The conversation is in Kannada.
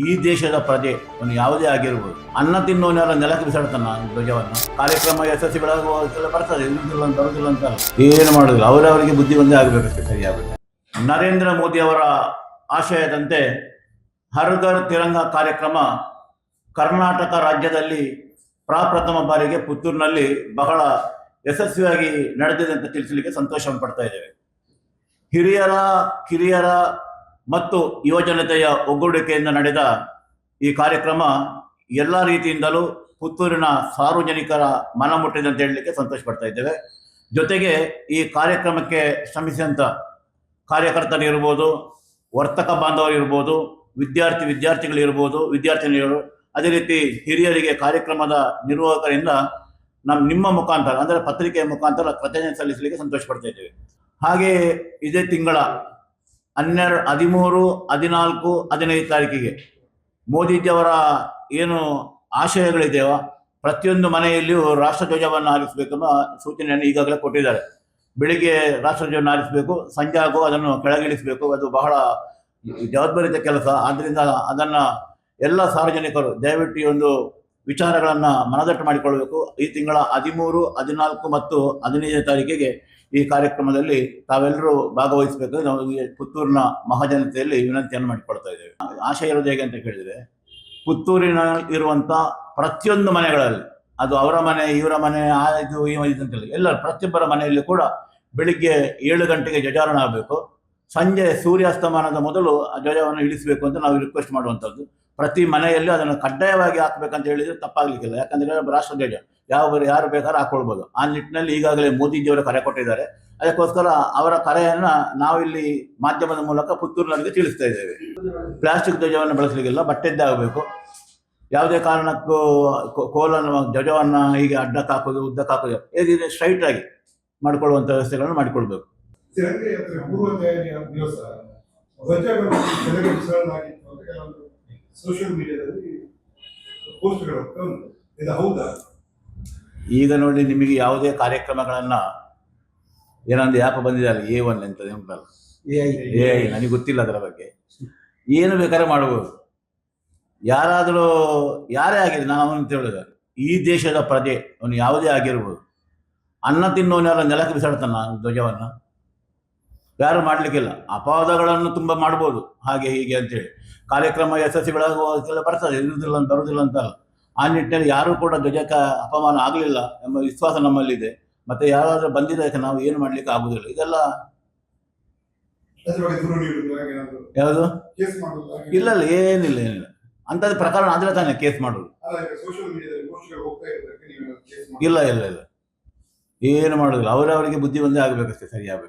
ಈ ದೇಶದ ಪ್ರಜೆ ಒಂದು ಯಾವುದೇ ಆಗಿರ್ಬೋದು, ಅನ್ನ ತಿನ್ನೋನೆಲ್ಲ ನೆಲಕ್ಕೆ ಬಿಸಾಡ್ತಾನ ಧ್ವಜವನ್ನು. ಕಾರ್ಯಕ್ರಮ ಯಶಸ್ವಿಗಳಾಗುವ ಬರ್ತದೆ, ಇರುವುದಿಲ್ಲ ಅಂತ ಬರುವುದಿಲ್ಲ ಅಂತ ಏನು ಮಾಡೋದಿಲ್ಲ, ಅವರವರಿಗೆ ಬುದ್ಧಿ ಒಂದೇ ಆಗಬೇಕಷ್ಟೇ, ಸರಿಯಾಗುತ್ತೆ. ನರೇಂದ್ರ ಮೋದಿ ಅವರ ಆಶಯದಂತೆ ಹರ್ ಘರ್ ತಿರಂಗ ಕಾರ್ಯಕ್ರಮ ಕರ್ನಾಟಕ ರಾಜ್ಯದಲ್ಲಿ ಪ್ರಪ್ರಥಮ ಬಾರಿಗೆ ಪುತ್ತೂರಿನಲ್ಲಿ ಬಹಳ ಯಶಸ್ವಿಯಾಗಿ ನಡೆದಿದೆ ಅಂತ ತಿಳಿಸಲಿಕ್ಕೆ ಸಂತೋಷವನ್ನು ಪಡ್ತಾ ಇದ್ದೇವೆ. ಹಿರಿಯರ ಕಿರಿಯರ ಮತ್ತು ಯುವಜನತೆಯ ಒಗ್ಗೂಡಿಕೆಯಿಂದ ನಡೆದ ಈ ಕಾರ್ಯಕ್ರಮ ಎಲ್ಲ ರೀತಿಯಿಂದಲೂ ಪುತ್ತೂರಿನ ಸಾರ್ವಜನಿಕರ ಮನ ಮುಟ್ಟಿದೆ ಅಂತ ಹೇಳಲಿಕ್ಕೆ ಸಂತೋಷ ಪಡ್ತಾ ಇದ್ದೇವೆ. ಜೊತೆಗೆ ಈ ಕಾರ್ಯಕ್ರಮಕ್ಕೆ ಶ್ರಮಿಸಿದಂಥ ಕಾರ್ಯಕರ್ತರಿರ್ಬೋದು, ವರ್ತಕ ಬಾಂಧವರಿರ್ಬೋದು, ವಿದ್ಯಾರ್ಥಿಗಳಿರ್ಬೋದು, ವಿದ್ಯಾರ್ಥಿನಿಯರು, ಅದೇ ರೀತಿ ಹಿರಿಯರಿಗೆ ಕಾರ್ಯಕ್ರಮದ ನಿರ್ವಾಹಕರಿಂದ ನಿಮ್ಮ ಮುಖಾಂತರ ಅಂದರೆ ಪತ್ರಿಕೆಯ ಮುಖಾಂತರ ಕೃತಜ್ಞತೆ ಸಲ್ಲಿಸಲಿಕ್ಕೆ ಸಂತೋಷ ಪಡ್ತಾ ಇದ್ದೇವೆ. ಹಾಗೆ ಇದೇ ತಿಂಗಳ 13, 14, 15 ತಾರೀಕಿಗೆ ಮೋದಿಜಿಯವರ ಏನು ಆಶಯಗಳಿದೆಯೋ ಪ್ರತಿಯೊಂದು ಮನೆಯಲ್ಲಿಯೂ ರಾಷ್ಟ್ರಧ್ವಜವನ್ನು ಹಾರಿಸಬೇಕೆಂಬ ಸೂಚನೆಯನ್ನು ಈಗಾಗಲೇ ಕೊಟ್ಟಿದ್ದಾರೆ. ಬೆಳಿಗ್ಗೆ ರಾಷ್ಟ್ರಧ್ವಜವನ್ನು ಹಾರಿಸಬೇಕು, ಸಂಜೆ ಆಗೋ ಅದನ್ನು ಕೆಳಗಿಳಿಸಬೇಕು. ಅದು ಬಹಳ ಜವಾಬ್ದಾರಿತ ಕೆಲಸ. ಆದ್ದರಿಂದ ಅದನ್ನು ಎಲ್ಲ ಸಾರ್ವಜನಿಕರು ದಯವಿಟ್ಟು ಈ ಒಂದು ವಿಚಾರಗಳನ್ನು ಮನದಟ್ಟು ಮಾಡಿಕೊಳ್ಳಬೇಕು. ಈ ತಿಂಗಳ 13, 14 ಮತ್ತು 15 ತಾರೀಕಿಗೆ ಈ ಕಾರ್ಯಕ್ರಮದಲ್ಲಿ ತಾವೆಲ್ಲರೂ ಭಾಗವಹಿಸಬೇಕು. ನಾವು ಪುತ್ತೂರಿನ ಮಹಾಜನತೆಯಲ್ಲಿ ವಿನಂತಿಯನ್ನು ಮಾಡಿಕೊಳ್ತಾ ಇದ್ದೇವೆ. ಆಶಯ ಇರೋದು ಹೇಗೆ ಅಂತ ಕೇಳಿದರೆ, ಪುತ್ತೂರಿನ ಇರುವಂಥ ಪ್ರತಿಯೊಂದು ಮನೆಗಳಲ್ಲಿ, ಅದು ಅವರ ಮನೆ, ಇವರ ಮನೆ, ಇದು ಅಂತೇಳಿ ಎಲ್ಲ ಪ್ರತಿಯೊಬ್ಬರ ಮನೆಯಲ್ಲಿ ಕೂಡ ಬೆಳಿಗ್ಗೆ 7 ಗಂಟೆಗೆ ಧ್ವಜಾರೋಹಣ ಆಗಬೇಕು. ಸಂಜೆ ಸೂರ್ಯಾಸ್ತಮಾನದ ಮೊದಲು ಆ ಧ್ವಜವನ್ನು ಇಳಿಸಬೇಕು ಅಂತ ನಾವು ರಿಕ್ವೆಸ್ಟ್ ಮಾಡುವಂಥದ್ದು. ಪ್ರತಿ ಮನೆಯಲ್ಲಿ ಅದನ್ನು ಕಡ್ಡಾಯವಾಗಿ ಹಾಕಬೇಕಂತ ಹೇಳಿದರೆ ತಪ್ಪಾಗಲಿಕ್ಕಿಲ್ಲ. ಯಾಕಂದರೆ ರಾಷ್ಟ್ರಧ್ವಜ ಯಾರು ಬೇಕಾದ್ರೂ ಹಾಕೊಳ್ಬೋದು. ಆ ನಿಟ್ಟಿನಲ್ಲಿ ಈಗಾಗಲೇ ಮೋದಿಜಿಯವರು ಕರೆ ಕೊಟ್ಟಿದ್ದಾರೆ. ಅದಕ್ಕೋಸ್ಕರ ಅವರ ಕರೆಯನ್ನು ನಾವಿಲ್ಲಿ ಮಾಧ್ಯಮದ ಮೂಲಕ ಪುತ್ತೂರಿನವರಿಗೆ ತಿಳಿಸ್ತಾ ಇದ್ದೇವೆ. ಪ್ಲಾಸ್ಟಿಕ್ ಧ್ವಜವನ್ನು ಬಳಸಲಿಕ್ಕಿಲ್ಲ, ಬಟ್ಟೆದ್ದೇ ಆಗಬೇಕು. ಯಾವುದೇ ಕಾರಣಕ್ಕೂ ಕೋಲನ್ನು ಧ್ವಜವನ್ನು ಹೀಗೆ ಅಡ್ಡಕ್ಕೆ ಹಾಕೋದು, ಉದ್ದಕ್ಕೆ ಹಾಕೋದು, ಹೇಗಿದೆ ಸ್ಟ್ರೈಟ್ ಆಗಿ ಮಾಡಿಕೊಳ್ಳುವಂಥ ವ್ಯವಸ್ಥೆಗಳನ್ನು ಮಾಡಿಕೊಳ್ಬೇಕು. ಸೋಷಿಯಲ್ ಮೀಡಿಯಾದಲ್ಲಿ ಪೋಸ್ಟ್ಗಳು ಇದು ಹೌದಾ? ಈಗ ನೋಡಿ, ನಿಮಗೆ ಯಾವುದೇ ಕಾರ್ಯಕ್ರಮಗಳನ್ನು ಏನೊಂದು ಆ್ಯಪ್ ಬಂದಿದೆ, A1 ಅಂತ ಉಂಟಲ್ಲ, AI, ನನಗೆ ಗೊತ್ತಿಲ್ಲ ಅದರ ಬಗ್ಗೆ. ಏನು ಬೇಕಾದ್ರೆ ಮಾಡ್ಬೋದು. ಯಾರಾದರೂ ಯಾರೇ ಆಗಿರಲಿ, ನಾವು ಅಂತ ಹೇಳಿದ್ರೆ ಈ ದೇಶದ ಪ್ರಜೆ ಅವನು ಯಾವುದೇ ಆಗಿರ್ಬೋದು, ಅನ್ನ ತಿನ್ನೋನೆಲ್ಲ ನೆಲಕ್ಕೆ ಬಿಸಾಡ್ತಾನ ಧ್ವಜವನ್ನು. ಯಾರು ಮಾಡಲಿಕ್ಕಿಲ್ಲ. ಅಪವಾದಗಳನ್ನು ತುಂಬ ಮಾಡ್ಬೋದು, ಹಾಗೆ ಹೀಗೆ ಅಂತೇಳಿ. ಕಾರ್ಯಕ್ರಮ ಯಶಸ್ವಿಗಳಾಗುವ ಬರ್ತದೆ, ಇರುವುದಿಲ್ಲ ಅಂತ ಬರುವುದಿಲ್ಲ ಅಂತಲ್ಲ. ಆ ನಿಟ್ಟಿನಲ್ಲಿ ಯಾರೂ ಕೂಡ ಧ್ವಜಕ್ಕೆ ಅಪಮಾನ ಆಗಲಿಲ್ಲ ಎಂಬ ವಿಶ್ವಾಸ ನಮ್ಮಲ್ಲಿದೆ. ಮತ್ತು ಯಾರಾದರೂ ಬಂದಿದ್ದಕ್ಕೆ ನಾವು ಏನು ಮಾಡಲಿಕ್ಕೆ ಆಗುವುದಿಲ್ಲ. ಇದೆಲ್ಲ ಯಾವುದು ಇಲ್ಲ, ಏನಿಲ್ಲ. ಅಂಥದ್ದು ಪ್ರಕರಣ ಆದರೆ ತಾನೇ ಕೇಸ್ ಮಾಡೋದು. ಇಲ್ಲ, ಏನು ಮಾಡೋದಿಲ್ಲ. ಅವರವರಿಗೆ ಬುದ್ಧಿ ಒಂದೇ ಆಗಬೇಕಷ್ಟೇ, ಸರಿಯಾಗಬೇಕು.